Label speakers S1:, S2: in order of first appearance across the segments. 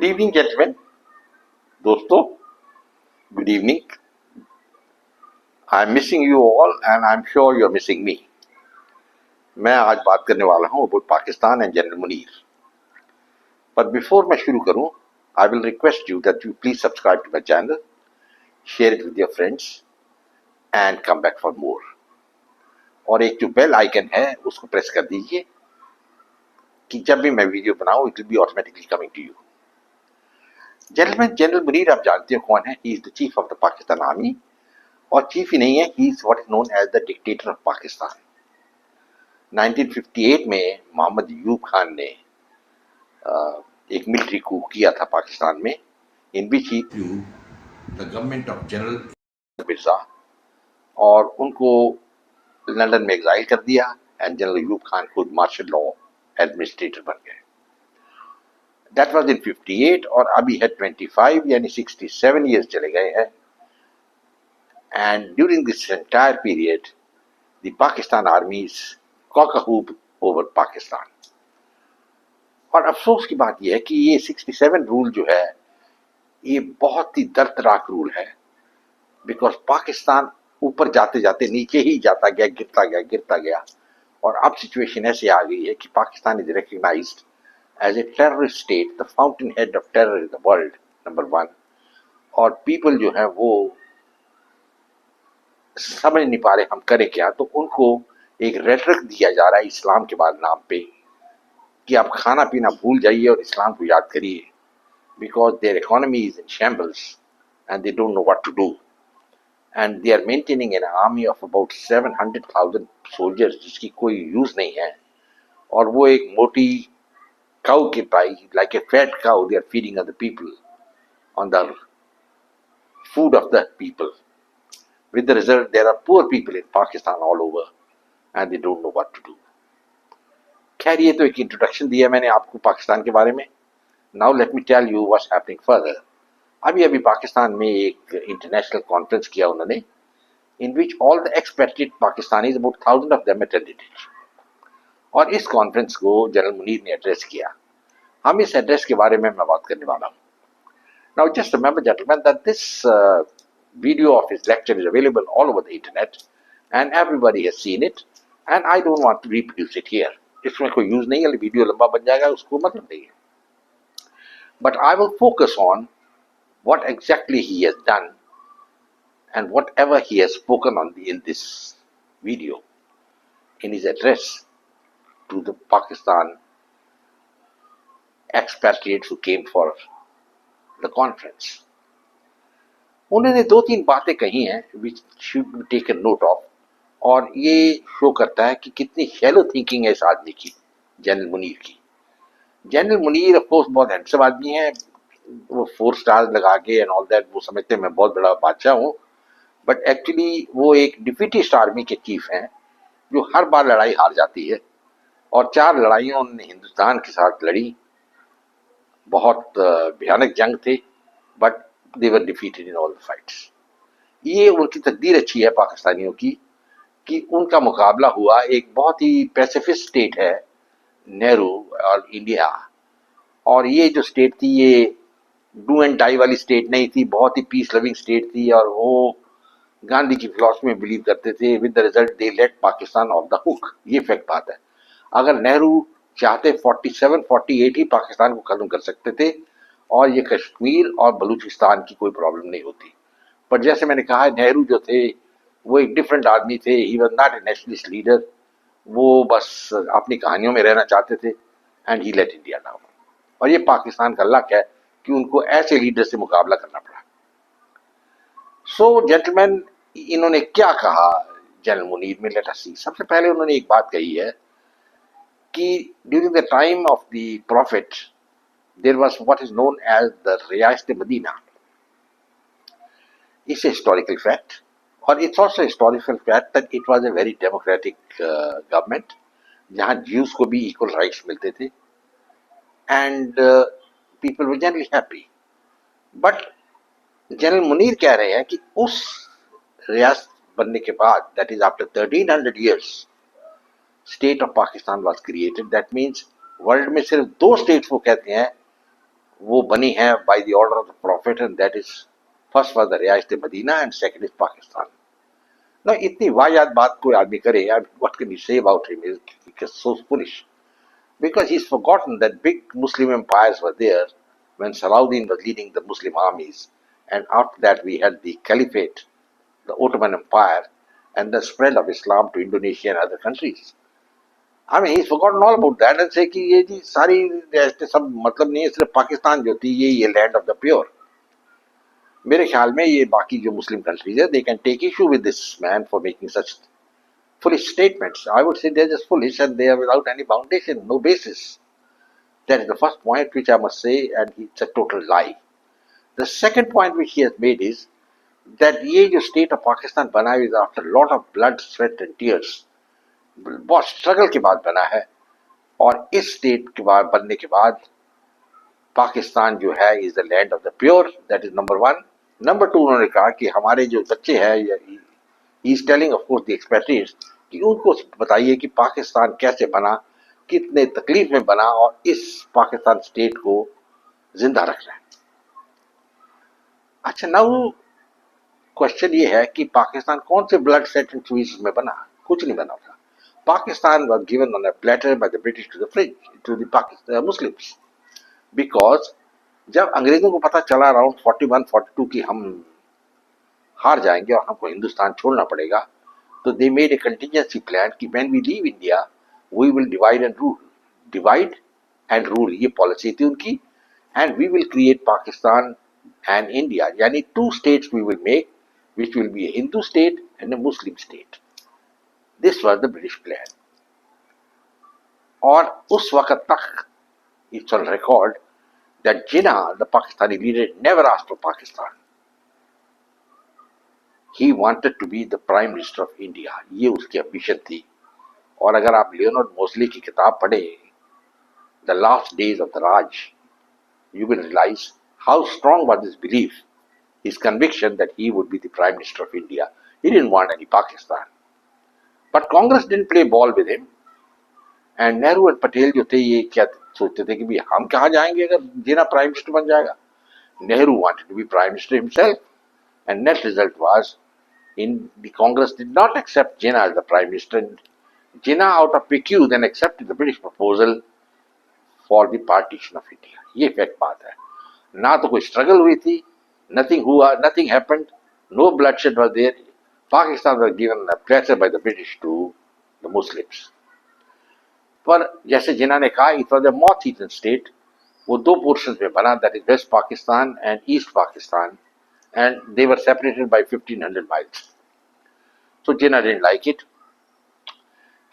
S1: Good evening gentleman, दोस्तों, good evening. I am missing you all and I am sure you are missing me. मैं आज बात करने वाला हूं about Pakistan and general Munir. पर बिफोर मैं शुरू करूं, I will request you that you please subscribe to my channel, share it with your friends and come back for more. और एक जो बेल आइकन है उसको प्रेस कर दीजिए कि जब भी मैं वीडियो बनाऊं it will be automatically coming to you. Gentleman, general Munir आप जानते हो कौन है। He is the chief of the Pakistan army, और चीफ ही नहीं है, he is what is known as the dictator of Pakistan. 1958 में मोहम्मद अयूब खान ने एक मिलिट्री coup किया था पाकिस्तान में, in which he the government of general Mirza, और उनको लंदन में एग्जाइल कर दिया एंड जनरल अयूब खान खुद मार्शल लॉ एडमिनिस्ट्रेटर बन गए। दैट वाज इन 58, और अभी है 25 यानी 67 ईयर्स चले गए हैं। And during this entire period the Pakistan army is cock a hoop over Pakistan. और अफसोस की बात यह है कि ये 67 रूल जो है ये बहुत ही दर्दनाक रूल है, बिकॉज पाकिस्तान ऊपर जाते जाते नीचे ही जाता गया, गिरता गया, गिरता गया। और अब सिचुएशन ऐसे आ गई है कि Pakistan is recognised as a terrorist state, the fountain head of terror in the world, number 1। और पीपल जो है वो समझ नहीं पा रहे हम करें क्या, तो उनको एक रेटरिक दिया जा रहा है इस्लाम के बाद नाम पे कि आप खाना पीना भूल जाइए और इस्लाम को याद करिए, because their economy is in shambles and they don't know what to do. And they are maintaining an army of about 700,000 soldiers जिसकी कोई यूज नहीं है। और वो एक मोटी काउ के पाई, like a fat cow, they are feeding other people on the food of the people. With the result, there are poor people in Pakistan all over and they don't know what to do. खैर, ये तो एक introduction दिया मैंने आपको पाकिस्तान के बारे में। Now let me tell you what's happening further. अभी अभी पाकिस्तान में एक इंटरनेशनल कॉन्फ्रेंस किया उन्होंने, in which all the expatriate Pakistanis, about 1000 of them attended it. और इस कॉन्फ्रेंस को जनरल मुनीर ने एड्रेस किया। हम इस एड्रेस के बारे में मैं बात करने वाला हूँ। Now just remember gentleman that this video of his lecture is available all over the internet and everybody has seen it and I don't want to reproduce it here. इसमें कोई यूज नहीं है, वीडियो लंबा बन जाएगा, उसको मतलब नहीं है। But I will focus on what exactly he has done and whatever he has spoken in this video, in his address to the Pakistan expatriates who came for the conference. उन्होंने 2-3 बातें कही हैं which should be taken note of, और ये show करता है कि कितनी शैलो थिंकिंग है इस आदमी की, जनरल मुनीर की। जनरल मुनीर ऑफ कोर्स बहुत हैंडसम आदमी है, वो 4 स्टार्स लगा के एंड ऑल दैट, वो समझते हैं मैं बहुत बड़ा बादशाह हूँ, बट एक्चुअली वो एक डिफीटिस्ट आर्मी के चीफ हैं जो हर बार लड़ाई हार जाती है। और 4 लड़ाइयाँ उन्होंने हिंदुस्तान के साथ लड़ी, बहुत भयानक जंग थे, but they were defeated in all the fights. ये उनकी तकदीर अच्छी है पाकिस्तानियों की कि उनका मुकाबला हुआ एक बहुत ही पैसिफिस्ट स्टेट है नेहरू और इंडिया। और ये जो स्टेट थी ये डू एंड डाई वाली स्टेट नहीं थी, बहुत ही पीस लविंग स्टेट थी, और वो गांधी की फिलॉसफी में बिलीव करते थे। With the result they let Pakistan off the hook. ये फैक्ट बात है। अगर नेहरू चाहते 47-48 ही पाकिस्तान को खत्म कर सकते थे और ये कश्मीर और बलूचिस्तान की कोई प्रॉब्लम नहीं होती। पर जैसे मैंने कहा, नेहरू जो थे वो एक डिफरेंट आदमी थे। He was not a nationalist leader, वो बस अपनी कहानियों में रहना चाहते थे and he let India down. और ये पाकिस्तान का लक है कि उनको ऐसे लीडर से मुकाबला करना पड़ा। सो जेंटलमैन, इन्होंने क्या कहा जनरल मुनीर में, लेट अस सी। सबसे पहले उन्होंने एक बात कही है कि during the time of the prophet there was what is known as the रियासत Medina. It's a historical fact, और it's also historical fact that it was a very democratic government जहां ज्यूज को भी इक्वल राइट्स मिलते थे and people were generally happy. But general Munir कह रहे हैं कि उस रियासत बनने के बाद, that is after 1300 years, state of Pakistan was created. That means world में सिर्फ 2 स्टेट्स वो कहते हैं वो बनी है by the order of the prophet, and that is first was the रियासत Medina and second is Pakistan. ना इतनी वाहियात बात कोई आदमी करे, what can you say about him, is so foolish, because he's forgotten that big Muslim empires were there when Salahuddin was leading the Muslim armies, and after that we had the Caliphate, the Ottoman Empire, and the spread of Islam to Indonesia and other countries. I mean, he's forgotten all about that and say कि ये जी सारी रियासतें सब मतलब नहीं है, सिर्फ पाकिस्तान जो थी ये लैंड ऑफ द प्योर. मेरे ख्याल में ये बाकी जो मुस्लिम कंट्रीज है, they can take issue with this man for making such foolish statements. I would say they're just foolish and they are without any foundation, no basis. That is the first point which I must say, and it's a total lie. The second point which he has made is that ये जो state of Pakistan बना है is after a lot of blood, sweat and tears, बहुत struggle के बाद बना है. और इस स्टेट के बाद बनने के बाद पाकिस्तान जो है is the land of the pure. That is number one. Number two, उन्होंने कहा कि हमारे जो बच्चे हैं, he is telling of course the expatriates, कि उनको बताइए कि पाकिस्तान कैसे बना, कितने तकलीफ में बना, और इस पाकिस्तान स्टेट को जिंदा रखना है. अच्छा, नाउ क्वेश्चन ये है कि पाकिस्तान कौन से ब्लड सेट एंड ट्वीज में बना? कुछ नहीं बना था. Pakistan was given on a platter by the British to the French, to the Pakistan Muslims, because जब अंग्रेजों को पता चला अराउंड 41-42 की हम हार जाएंगे और हमको हिंदुस्तान छोड़ना पड़ेगा, तो they made a contingency plan कि when we leave India we will divide and rule. Divide and rule, ये पॉलिसी थी उनकी. And we will create Pakistan and India, यानी two states we will make, which will be a Hindu state and a Muslim state. This was the British plan. और उस वक्त तक it's on record that Jinnah, the Pakistani leader, never asked for Pakistan. He wanted to be the Prime Minister of India. ये उसकी ambition थी. और अगर आप लियोनार्ड मोज़ली की किताब पढ़े, The Last Days of the Raj, you will realize how strong was his belief, his conviction that he would be the Prime Minister of India. He didn't want any Pakistan. But Congress didn't play ball with him. And Nehru and Patel जो थे ये क्या सोचते थे कि भी हम कहाँ जाएंगे अगर जिन्ना प्राइम मिनिस्टर बन जाएगा. Nehru wanted to be Prime Minister himself, and net result was the Congress did not accept Jinnah as the Prime Minister. Jinnah out of pique then accepted the British proposal for the partition of India. ये fact बात है. ना तो कोई struggle हुई थी, nothing हुआ, nothing happened, no bloodshed was there. Pakistan was given a platter by the British to the Muslims. पर जैसे जिन्ना ने कहा, it was a moth-eaten state. वो दो पोर्शन में बना, that is West Pakistan and East Pakistan, and they were separated by 1500 miles. So Jinnah didn't like it,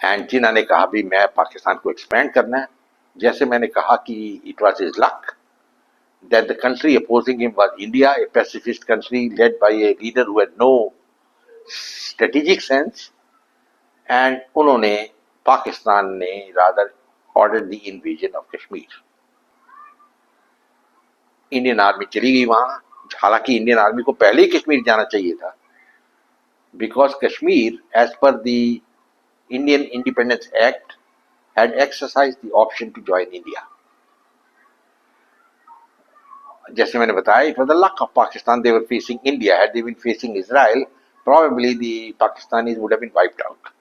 S1: and Jinnah ने कहा भी मैं पाकिस्तान को एक्सपेंड करना है. जैसे मैंने कहा कि it was his luck that the country opposing him was India, a pacifist country led by a leader who had no strategic sense, and उन्होंने पाकिस्तान ने rather ordered the invasion of Kashmir. Indian army चली गई वहां. हालांकि Indian army को पहले ही कश्मीर जाना चाहिए था, because Kashmir as per the Indian Independence Act had exercised the option to join India. जैसे मैंने बताया, it was the luck of Pakistan. They were facing India. Had they been facing Israel, probably the Pakistanis would have been wiped out.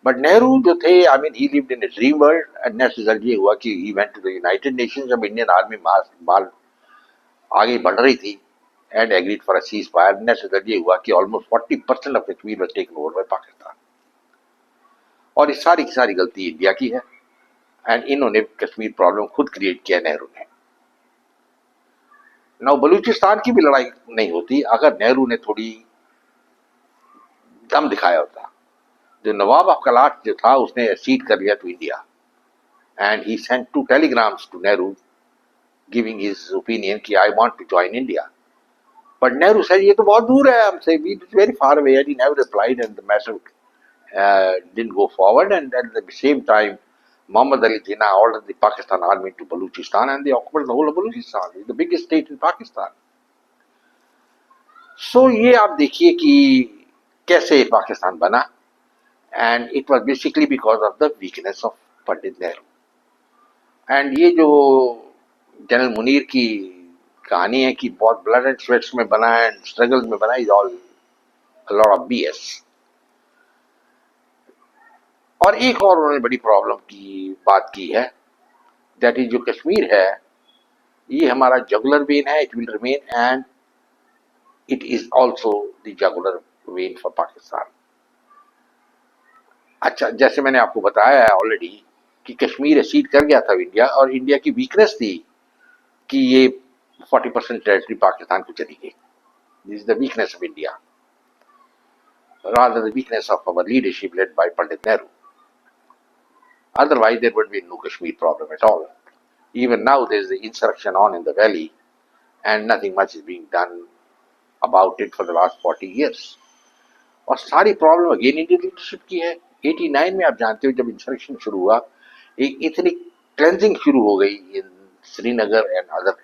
S1: But Nehru जो थे, I mean, he lived in a dream world, and next result ये हुआ कि he went to the United Nations. जब Indian army माल आगे बढ़ रही थी, and agreed for a ceasefire. Next result ये हुआ कि almost 40% of Kashmir was taken over by Pakistan. और इस सारी की सारी गलती इंडिया की है, एंड इन्होंने कश्मीर प्रॉब्लम खुद क्रिएट किया नेहरू ने. नाउ बलूचिस्तान की भी लड़ाई नहीं होती अगर नेहरू ने थोड़ी दम दिखाया होता. जो नवाब ऑफ कलाट जो था उसने सीट कर लिया to India, and he sent 2 telegrams to Nehru giving his opinion कि I want to join India. But Nehru said ये तो बहुत दूर है हमसे, we it's very far away, and he never replied, and the matter didn't go forward. And at the same time, Muhammad Ali Jinnah ordered the Pakistan army to Balochistan, and they occupied the whole of Balochistan. It's the biggest state in Pakistan. So ये आप देखिए कि कैसे पाकिस्तान बना, and it was basically because of the weakness of Pandit Nehru. And ये जो general Munir की कहानी है कि बहुत ब्लड एंड स्वेट्स में बना है, स्ट्रगल में बना, is all lot of BS. और एक और उन्होंने बड़ी प्रॉब्लम की बात की है, दैट इज जो कश्मीर है, ये हमारा जगुलर वेन है, it will remain, and it is also the jugular vein for Pakistan. अच्छा, जैसे मैंने आपको बताया है ऑलरेडी कि कश्मीर सीट कर गया था इंडिया, और इंडिया की वीकनेस थी कि ये 40% टेरिटरी पाकिस्तान को चली गई। This is the weakness of India, rather the weakness of our leadership led by Pandit Nehru. Otherwise, there would be no Kashmir problem at all. Even now, there is the insurrection on in the valley, and nothing much is being done about it for the last 40 years. और सारी problem again Indian leadership की है। 89 में आप जानते हो जब इंसर्क्शन शुरू हुआ, एक इतनी क्लेंजिंग शुरू हो गई in Srinagar and other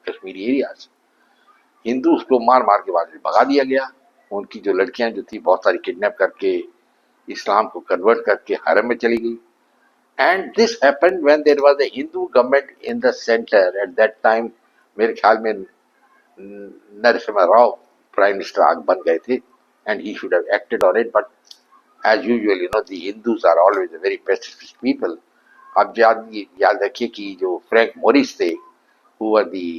S1: Kashmiri areas. Hindus को मार मार के बाद भगा दिया गया। उनकी जो लड़कियां जो थी बहुत सारी किडनैप करके इस्लाम को कन्वर्ट करके हरम में चली गई। And this happened when there was a Hindu government in the centre at that time. मेरे ख्याल में नरसिम्हा राव प्राइम मिनिस्टर आग बन गए थे, and he should have acted on it, but as usual, the Hindus are always a very pacifist people. आप याद रखिए कि जो फ्रैंक मोरिस थे, who were the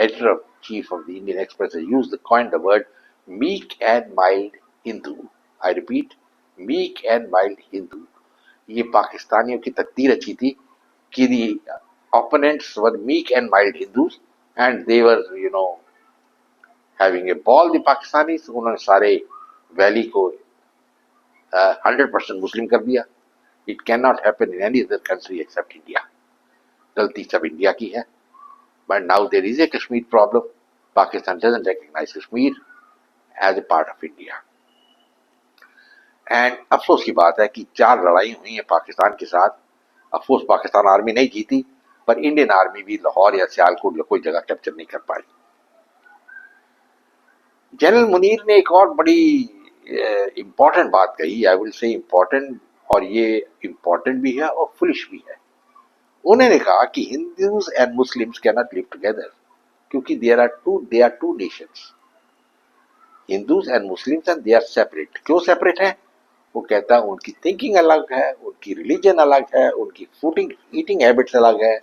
S1: editor of chief of the Indian Express, used the coined the word meek and mild Hindu. I repeat, meek and mild Hindu. ये पाकिस्तानियों की तकदीर अच्छी थी कि the opponents were meek and mild Hindus, and they were, having a ball. The Pakistanis, उन्होंने सारे valley को 100% मुस्लिम कर दिया। It can not happen in any other country except India. गलती सब इंडिया की है। But now there is a Kashmir problem. Pakistan doesn't recognise Kashmir as a part of India. And अफसोस की बात है कि 4 लड़ाई हुई है पाकिस्तान के साथ। अफसोस पाकिस्तान आर्मी नहीं जीती, पर इंडियन आर्मी भी लाहौर या सियालकोट या कोई जगह कैप्चर नहीं कर पाई। जनरल मुनीर ने एक और बड़ी इंपॉर्टेंट बात कही, आई विल से इंपॉर्टेंट, और ये इंपॉर्टेंट भी है और फुलिश भी है। उन्होंने कहा कि Hindus and Muslims can not live together, क्योंकि they are two nations, Hindus and Muslims, and they are separate. क्यों सेपरेट है? वो कहता है उनकी थिंकिंग अलग है, उनकी रिलीजन अलग है, उनकी फूडिंग ईटिंग हैबिट्स अलग है,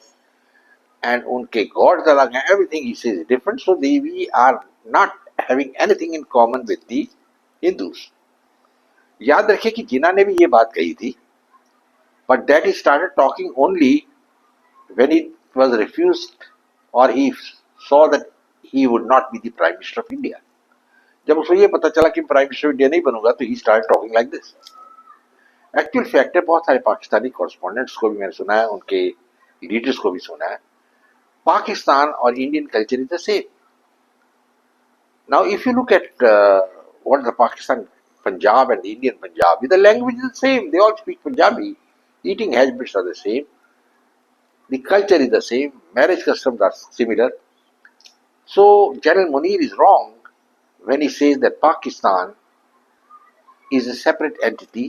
S1: एंड उनके गॉड्स अलग हैं। Everything is different, so we are not having anything in common with the Hindus. याद रखिए कि जिन्ना ने भी ये बात कही थी, but that he started talking only when it was refused और he saw that he would not be the prime minister of India. जब उसको ये पता चला कि प्राइम मिनिस्टर ऑफ इंडिया नहीं बनूंगा, तो ही started talking like this. Actual fact है, बहुत सारे पाकिस्तानी कॉरेस्पॉन्डेंट्स को भी मैंने सुना है, उनके लीडर्स को भी सुना है, पाकिस्तान और Indian culture is the same. Now, if you look at what the Pakistan Punjab and the Indian Punjabi, the language is the same. They all speak Punjabi. Eating habits are the same. The culture is the same. Marriage customs are similar. So, General Munir is wrong when he says that Pakistan is a separate entity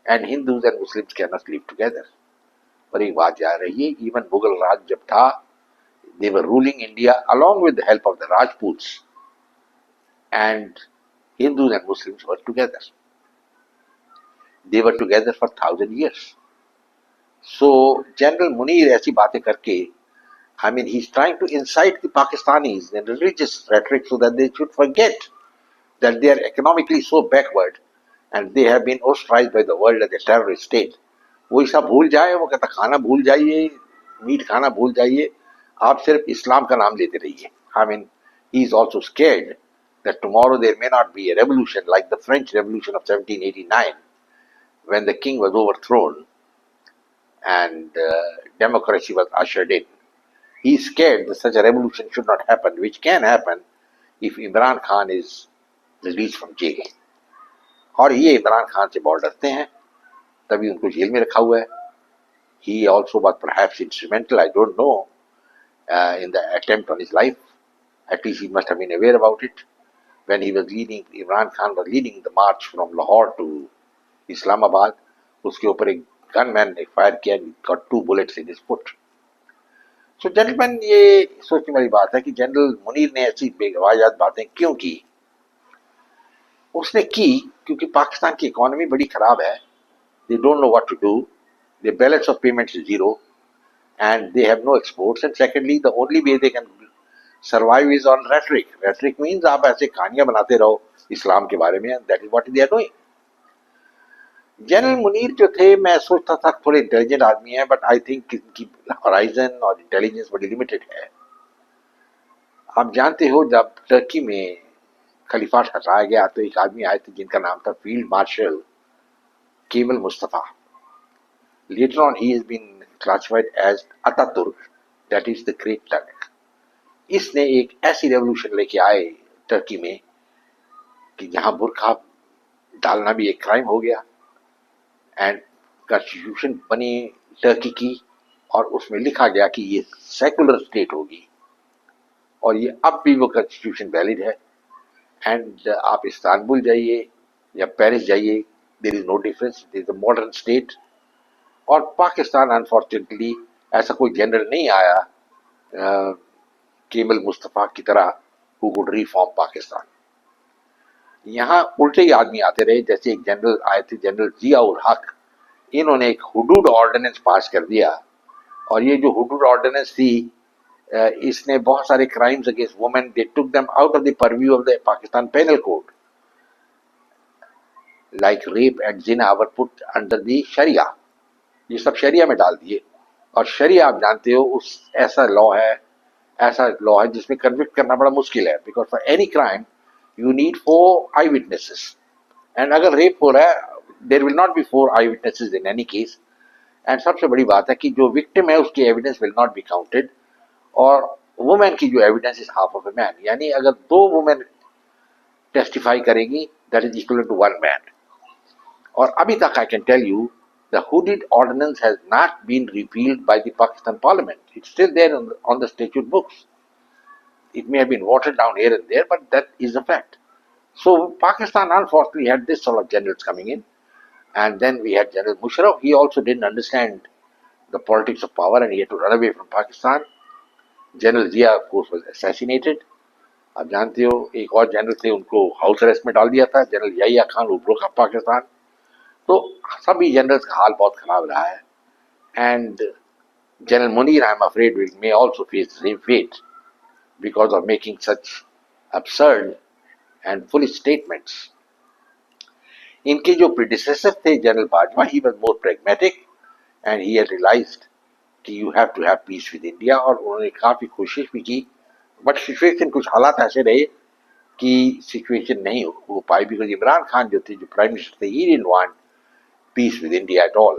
S1: and Hindus and Muslims cannot live together. पर एक बात याद रहिए, even Mughal Raj जब था, they were ruling India along with the help of the Rajputs, and Hindus and Muslims were together. They were together for 1,000 years. So General Munir ऐसी बातें करके, I mean, he's trying to incite the Pakistanis in religious rhetoric so that they should forget that they are economically so backward and they have been ostracized by the world as a terrorist state. वो सब भूल जाए। वो कहता खाना भूल जाइए, meet खाना भूल जाइए, आप सिर्फ इस्लाम का नाम लेते रहिए। I mean, he is also scared that tomorrow there may not be a revolution like the French Revolution of 1789, when the king was overthrown and democracy was ushered in. He is scared that such a revolution should not happen, which can happen if Imran Khan is released from jail. और ये इमरान खान से बहुत डरते हैं, तभी उनको jail में रखा हुआ है। He also was perhaps instrumental, I don't know, in the attempt on his life. At least he must have been aware about it. When he was leading, Imran Khan was leading the march from Lahore to Islamabad, उसके ऊपर एक gunman ने fire किया, got 2 bullets in his foot. So gentleman, ये सोचने वाली बात है कि जनरल मुनीर ने ऐसी बेवाजात बातें क्यों की। उसने की क्योंकि पाकिस्तान की इकोनॉमी बड़ी खराब है, they don't know what to do, the balance of payments is zero and they have no exports, and secondly the only way they can survive is on rhetoric. Rhetoric means आप ऐसे कहानियां बनाते रहो इस्लाम के बारे में, that is what they are doing. General Munir जो थे, मैं सोचता था थोड़े इंटेलिजेंट आदमी है, बट आई थिंक इनकी होराइजन और इंटेलिजेंस बड़ी लिमिटेड है। आप जानते हो जब टर्की में खलीफाट हटाया गया तो एक आदमी आए थे जिनका नाम था field marshal Kemal Mustafa. Later on he has been classified as Ataturk, that is the great Turk. इसने एक ऐसी रेवोल्यूशन लेके आए टर्की में कि जहां बुर्का डालना भी एक क्राइम हो गया, एंड कॉन्स्टिट्यूशन बनी टर्की की, और उसमें लिखा गया कि ये सेकुलर स्टेट होगी, और ये अब भी वो कॉन्स्टिट्यूशन वैलिड है। एंड आप इस्तांबुल जाइए या पेरिस जाइए, there is no difference, it is a modern state. और पाकिस्तान अनफॉर्चुनेटली ऐसा कोई जनरल नहीं आया केमल मुस्तफा की तरह हु कुड रिफॉर्म पाकिस्तान। यहाँ उल्टे ही आदमी आते रहे, जैसे एक जनरल आए थे जनरल जिया उल हक, इन्होंने एक हुदूद ऑर्डिनेंस पास कर दिया, और ये जो हुदूद ऑर्डिनेंस थी, इसने बहुत सारे crimes against women, they took them out of the purview of the Pakistan penal code, like rape and zina were put under the sharia, ये सब शरिया में डाल दिए। और शरिया आप जानते हो उस ऐसा लॉ है जिसमें कन्विक्ट करना बड़ा मुश्किल है, because for any crime you need 4 eyewitnesses, and अगर रेप हो रहा है there will not be 4 eyewitnesses in any case. And सबसे बड़ी बात है कि जो विक्टिम है उसकी evidence will not be counted, और वुमेन की जो evidence is half of a man, यानी अगर 2 वुमेन टेस्टिफाई करेंगी that is equal to 1 man. और अभी तक I can tell you the Hooded Ordinance has not been repealed by the Pakistan Parliament. It's still there on the statute books. It may have been watered down here and there, but that is a fact. So Pakistan unfortunately had this sort of generals coming in, and then we had General Musharraf. He also didn't understand the politics of power, and he had to run away from Pakistan. General Zia, of course, was assassinated. आप जानते हो एक और general थे, उनको house arrest में डाल दिया था, general Yahya Khan, who broke up Pakistan. तो सभी जनरल्स का हाल बहुत खराब रहा है, and general Munir I am afraid may also face the same fate because of making such absurd and foolish statements. इनके जो प्रीडिसेसर थे general Bajwa, he was more pragmatic and he had realized कि you have to have peace with India, और उन्होंने काफी कोशिश भी की, बट सिचुएशन कुछ हालात ऐसे रहे कि सिचुएशन नहीं हो पाई, बिकॉज इमरान खान जो थे, जो प्राइम मिनिस्टर थे, he didn't want peace with India at all.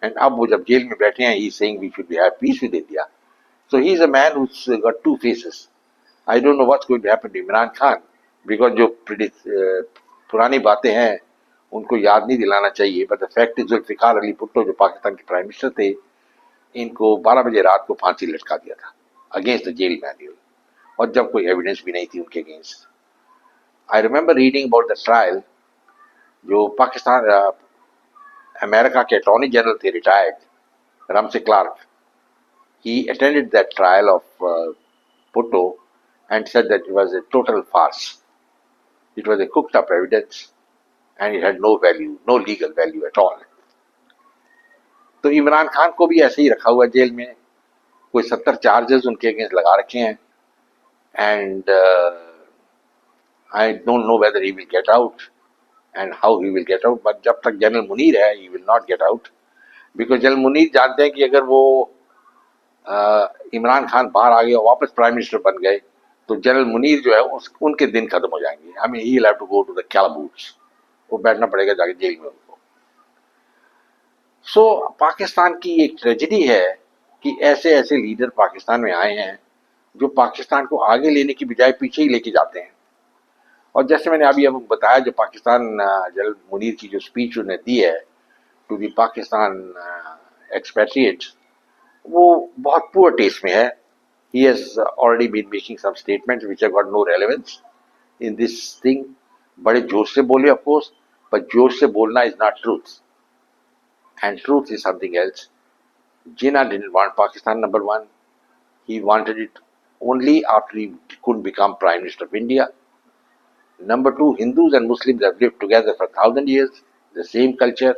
S1: And अब वो जब जेल में बैठे हैं, he is saying we should have peace with India. So he is a man who's got 2 faces. I don't know what's going to happen to Imran Khan, because जो पुरानी बातें हैं उनको याद नहीं दिलाना चाहिए, but the fact is Zulfikar Ali Bhutto जो पाकिस्तान के प्राइम मिनिस्टर थे, इनको 12 बजे रात को फांसी लटका दिया था अगेंस्ट द जेल मैनुअल, और जब कोई एविडेंस भी नहीं थी उनके against. I remember reading about the trial, जो पाकिस्तान अमेरिका के अटॉर्नी जनरल थे retired Ramsey Clark, he attended that trial of Bhutto and said that it was a total farce. It was a cooked up evidence and it had no value, no legal value at all. तो इमरान खान को भी ऐसे ही रखा हुआ jail में, कोई 70 charges उनके against लगा रखे हैं, and I don't know whether he will get out and how he will get out, but जब तक जनरल मुनीर है he will not get out, because general Munir जानते हैं कि अगर वो इमरान खान बाहर आ गए और वापस प्राइम मिनिस्टर बन गए तो जनरल मुनीर जो है उनके दिन खत्म हो जाएंगे। I mean, he'll have to go to the calaboose, वो बैठना पड़ेगा जाके जेल में उनको। सो पाकिस्तान की एक ट्रेजेडी है कि ऐसे ऐसे लीडर पाकिस्तान में आए हैं जो पाकिस्तान को आगे लेने की बजाय पीछे ही लेके जाते हैं। और जैसे मैंने अभी आपको बताया, जो पाकिस्तान जनरल मुनीर की जो स्पीच उन्हें दी है टू दी पाकिस्तान एक्सपैट्रिएट्स, वो बहुत पुअर टेस्ट में है। He has already been making some statements which have got no relevance in this thing. बड़े जोश से बोले of course, but जोश से बोलना is not truth, and truth is something else. Jinnah didn't want Pakistan number 1. He wanted it only after he couldn't become Prime Minister of India. Number two, Hindus and Muslims have lived together for 1,000 years, the same culture.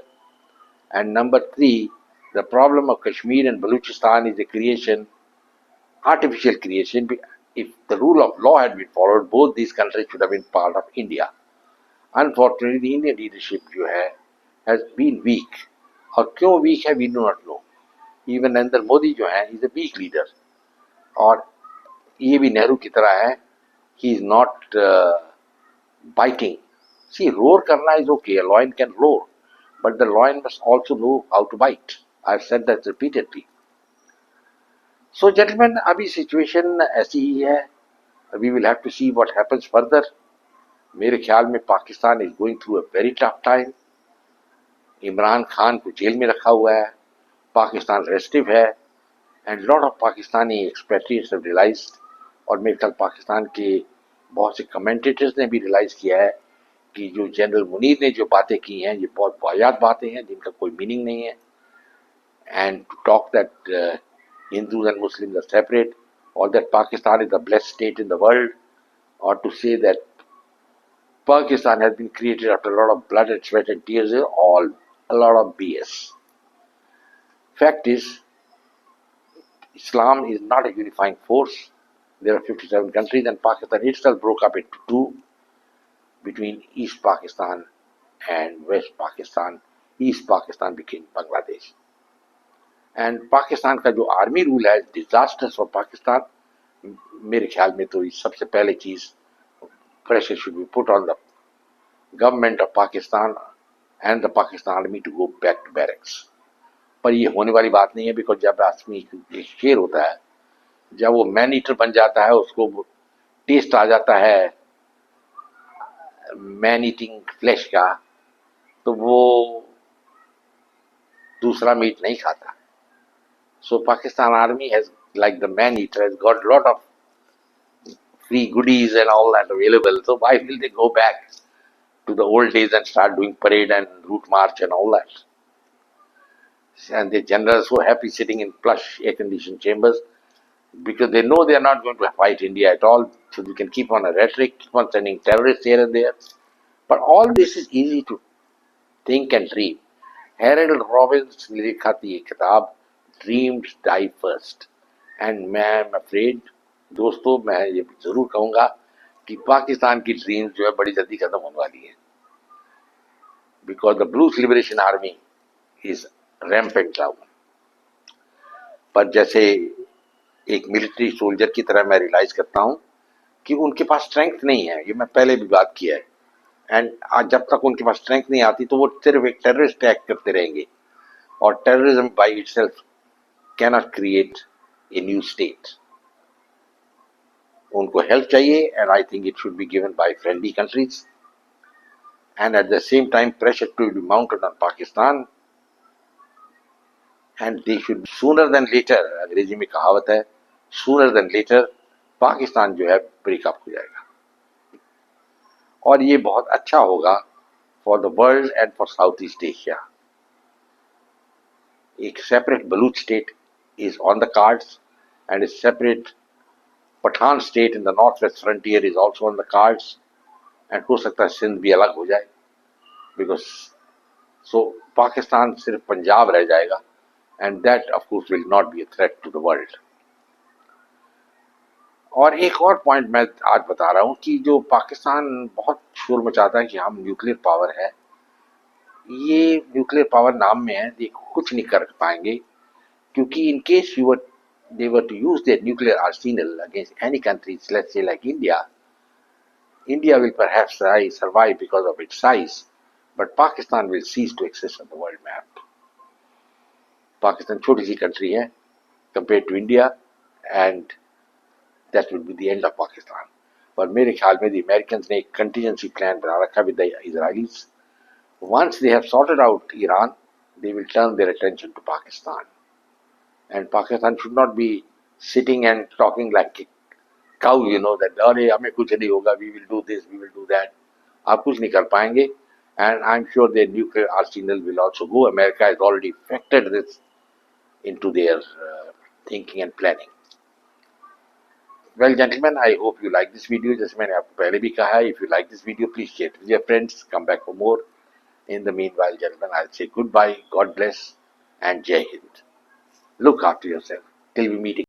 S1: And number three, the problem of Kashmir and Baluchistan is a creation, artificial creation. If the rule of law had been followed, both these countries should have been part of India. Unfortunately, the Indian leadership जो है has been weak. और क्यों weak है, we do not know. Even Narendra Modi जो है, is a weak leader. और ये भी नेहरू की तरह है, he is not biting. See, roar karna is okay, a lion can roar, but the lion must also know how to bite. I've said that repeatedly. So, gentlemen, अभी situation ऐसी ही है. We will have to see what happens further. मेरे ख्याल में Pakistan is going through a very tough time. Imran Khan को jail में रखा हुआ है, पाकिस्तान रेस्टिव है, and lot of Pakistani expatriates have realized, और मेरे ख्याल पाकिस्तान के बहुत से कमेंटेटर्स ने भी रियलाइज किया है कि जो जनरल मुनीर ने जो बातें की हैं ये बहुत वाहियात बातें हैं जिनका कोई मीनिंग नहीं है. And to talk that Hindus and Muslims are separate, or that Pakistan is the blessed state in the world, or to say that Pakistan has been created after a lot of blood and sweat and tears is all a lot of BS. Fact is, Islam is not a unifying force. There are 57 countries, and Pakistan itself broke up into two, between East Pakistan and West Pakistan. East Pakistan became Bangladesh. And Pakistan का जो army rule है disasters for Pakistan. मेरे ख्याल में तो सबसे पहले चीज pressure should be put on the government of Pakistan and the Pakistan army to go back to barracks. पर ये होने वाली बात नहीं है, बिकॉज जब आदमी एक शेर होता है, जब वो मैन ईटर बन जाता है, उसको टेस्ट आ जाता है मैन ईटिंग फ्लैश का, तो वो दूसरा मीट नहीं खाता. So Pakistan army has, like the man eater, has got a lot of free goodies and all that available. So why will they go back to the old days and start doing parade and route march and all that? And the generals so happy sitting in plush air-conditioned chambers because they know they are not going to fight India at all. So they can keep on a rhetoric, keep on sending terrorists here and there. But all this is easy to think and dream. Harold Robbins ने लिखा थी ये किताब Dreams Die First. And मैं afraid दोस्तों, मैं ये जरूर कहूंगा कि पाकिस्तान की ड्रीम्स जो है बड़ी जल्दी खत्म होने वाली है, because the Baloch liberation army is rampant down. पर जैसे एक मिलिट्री सोल्जर की तरह मैं रियलाइज करता हूं कि उनके पास स्ट्रेंथ नहीं है. ये मैं पहले भी बात किया है. एंड आज जब तक उनके पास स्ट्रेंथ नहीं आती तो वो सिर्फ एक टेररिस्ट अटैक करते रहेंगे, और terrorism by itself cannot create a new state. उनको हेल्प चाहिए, and I think it should be given by friendly countries, and at the same time pressure to be mounted on Pakistan, and they should sooner than later, अंग्रेजी में कहावत है, sooner than later Pakistan जो है breakup हो जाएगा. और ये बहुत अच्छा होगा for the world and for Southeast Asia. एक separate Baloch state is on the cards, and a separate Pathan state in the northwest frontier is also on the cards, and हो सकता है सिंध भी अलग हो जाए, because so पाकिस्तान सिर्फ पंजाब रह जाएगा, and that of course will not be a threat to the world. और एक और पॉइंट मैं आज बता रहा हूँ कि जो पाकिस्तान बहुत शोर मचाता है कि हम न्यूक्लियर पावर है, ये न्यूक्लियर पावर नाम में है, ये कुछ नहीं कर पाएंगे, क्योंकि in case they were to use their nuclear arsenal against any countries, let's say like India will perhaps survive because of its size, but Pakistan will cease to exist on the world map. Pakistan छोटी सी country है compared to India, and that will be the end of Pakistan. पर मेरे ख्याल में the Americans ने एक contingency plan बना रखा with the Israelis. Once they have sorted out Iran, they will turn their attention to Pakistan. And Pakistan should not be sitting and talking like a cow, that अरे हमें कुछ नहीं होगा, we will do this, we will do that. आप कुछ नहीं कर पाएंगे, and I'm sure their nuclear arsenal will also go. America has already factored this into their thinking and planning. Well, gentlemen, I hope you like this video. जैसे मैंने आपको पहले भी कहा है, if you like this video, please share it with your friends. Come back for more. In the meanwhile, gentlemen, I'll say goodbye, God bless, and Jai Hind. Look after yourself till we meet again.